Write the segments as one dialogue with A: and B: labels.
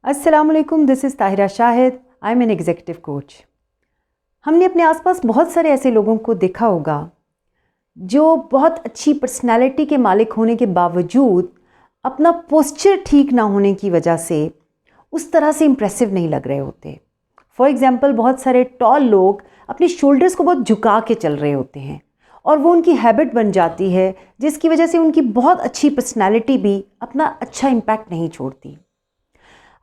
A: अस्सलामुअलैकुम, this is Tahira Shahid. I am an executive coach. हमने अपने आसपास बहुत सारे ऐसे लोगों को देखा होगा जो बहुत अच्छी पर्सनैलिटी के मालिक होने के बावजूद अपना पोस्चर ठीक ना होने की वजह से उस तरह से इम्प्रेसिव नहीं लग रहे होते। फॉर एग्ज़ाम्पल, बहुत सारे टॉल लोग अपने शोल्डर्स को बहुत झुका के चल रहे होते हैं और वो उनकी हैबिट बन जाती है, जिसकी वजह से उनकी बहुत अच्छी पर्सनैलिटी भी अपना अच्छा इम्पैक्ट नहीं छोड़ती।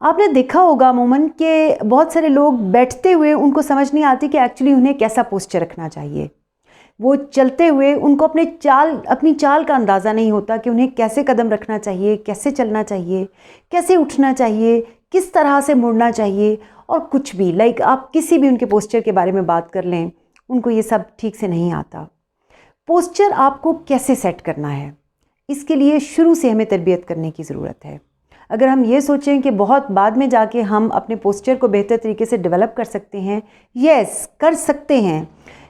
A: आपने देखा होगा अमूमन कि बहुत सारे लोग बैठते हुए उनको समझ नहीं आती कि एक्चुअली उन्हें कैसा पोस्चर रखना चाहिए। वो चलते हुए उनको अपनी चाल का अंदाज़ा नहीं होता कि उन्हें कैसे कदम रखना चाहिए, कैसे चलना चाहिए, कैसे उठना चाहिए, किस तरह से मुड़ना चाहिए और कुछ भी आप किसी भी उनके पोस्चर के बारे में बात कर लें, उनको ये सब ठीक से नहीं आता। पोस्चर आपको कैसे सेट करना है, इसके लिए शुरू से हमें तरबियत करने की ज़रूरत है। अगर हम ये सोचें कि बहुत बाद में जाके हम अपने पोस्चर को बेहतर तरीके से डेवलप कर सकते हैं, यस कर सकते हैं,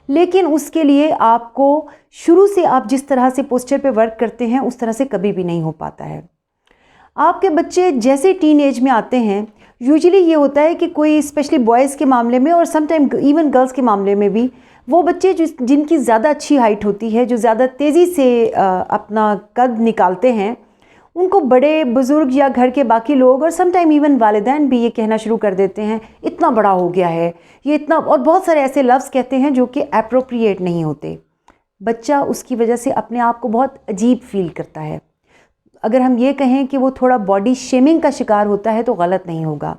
A: लेकिन उसके लिए आपको शुरू से आप जिस तरह से पोस्चर पे वर्क करते हैं उस तरह से कभी भी नहीं हो पाता है। आपके बच्चे जैसे टीन एज में आते हैं, यूजुअली ये होता है कि कोई स्पेशली बॉयज़ के मामले में और समटाइम इवन गर्ल्स के मामले में भी वो बच्चे जिनकी ज़्यादा अच्छी हाइट होती है, जो ज़्यादा तेज़ी से अपना कद निकालते हैं, उनको बड़े बुज़ुर्ग या घर के बाकी लोग और समटाइम इवन वालिदैन भी ये कहना शुरू कर देते हैं, इतना बड़ा हो गया है ये, इतना, और बहुत सारे ऐसे लफ्ज़ कहते हैं जो कि एप्रोप्रिएट नहीं होते। बच्चा उसकी वजह से अपने आप को बहुत अजीब फील करता है। अगर हम ये कहें कि वो थोड़ा बॉडी शेमिंग का शिकार होता है तो गलत नहीं होगा।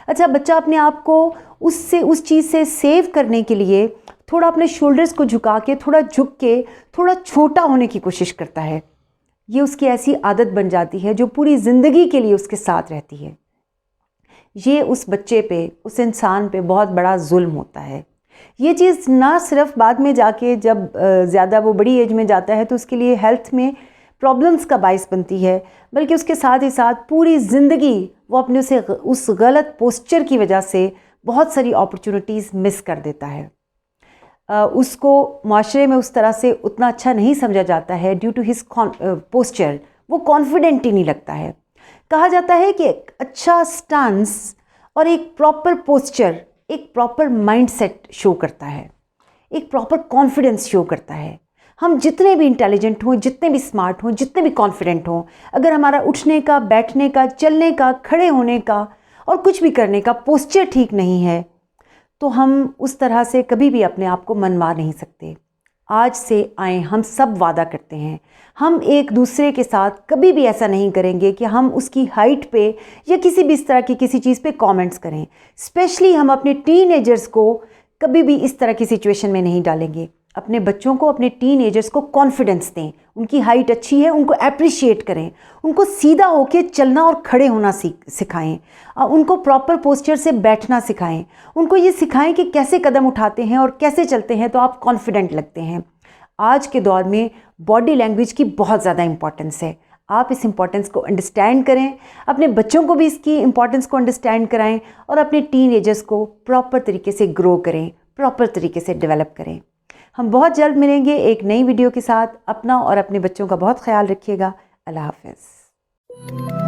A: अच्छा, बच्चा अपने आप को उस चीज़ से सेव करने के लिए थोड़ा अपने शोल्डर्स को झुका के, थोड़ा झुक के, थोड़ा छोटा होने की कोशिश करता है। ये उसकी ऐसी आदत बन जाती है जो पूरी ज़िंदगी के लिए उसके साथ रहती है। ये उस बच्चे पे, उस इंसान पे बहुत बड़ा जुल्म होता है। ये चीज़ ना सिर्फ बाद में जाके जब ज़्यादा वो बड़ी एज में जाता है तो उसके लिए हेल्थ में प्रॉब्लम्स का बाइस बनती है, बल्कि उसके साथ ही साथ पूरी ज़िंदगी वो अपने उस गलत पोस्चर की वजह से बहुत सारी अपॉर्चुनिटीज़ मिस कर देता है। उसको माशरे में उस तरह से उतना अच्छा नहीं समझा जाता है ड्यू टू हिज पोस्चर। वो कॉन्फिडेंट ही नहीं लगता है। कहा जाता है कि एक अच्छा स्टांस और एक प्रॉपर पोस्चर एक प्रॉपर माइंडसेट शो करता है, एक प्रॉपर कॉन्फिडेंस शो करता है। हम जितने भी इंटेलिजेंट हों, जितने भी स्मार्ट हों, जितने भी कॉन्फिडेंट हों, अगर हमारा उठने का, बैठने का, चलने का, खड़े होने का और कुछ भी करने का पोस्चर ठीक नहीं है तो हम उस तरह से कभी भी अपने आप को मनवा नहीं सकते। आज से आए हम सब वादा करते हैं, हम एक दूसरे के साथ कभी भी ऐसा नहीं करेंगे कि हम उसकी हाइट पे या किसी भी इस तरह की किसी चीज़ पे कमेंट्स करें। स्पेशली हम अपने टीनेजर्स को कभी भी इस तरह की सिचुएशन में नहीं डालेंगे। अपने बच्चों को, अपने टीनेजर्स को कॉन्फिडेंस दें। उनकी हाइट अच्छी है, उनको अप्रिशिएट करें, उनको सीधा होकर चलना और खड़े होना सिखाएं, उनको प्रॉपर पोस्चर से बैठना सिखाएं, उनको ये सिखाएं कि कैसे कदम उठाते हैं और कैसे चलते हैं तो आप कॉन्फिडेंट लगते हैं। आज के दौर में बॉडी लैंग्वेज की बहुत ज़्यादा इंपॉर्टेंस है। आप इस इंपॉर्टेंस को अंडरस्टैंड करें, अपने बच्चों को भी इसकी इंपॉर्टेंस को अंडरस्टैंड कराएं और अपने टीनेजर्स को प्रॉपर तरीके से ग्रो करें, प्रॉपर तरीके से डेवलप करें। हम बहुत जल्द मिलेंगे एक नई वीडियो के साथ। अपना और अपने बच्चों का बहुत ख्याल रखिएगा। अल्लाह हाफ़िज़।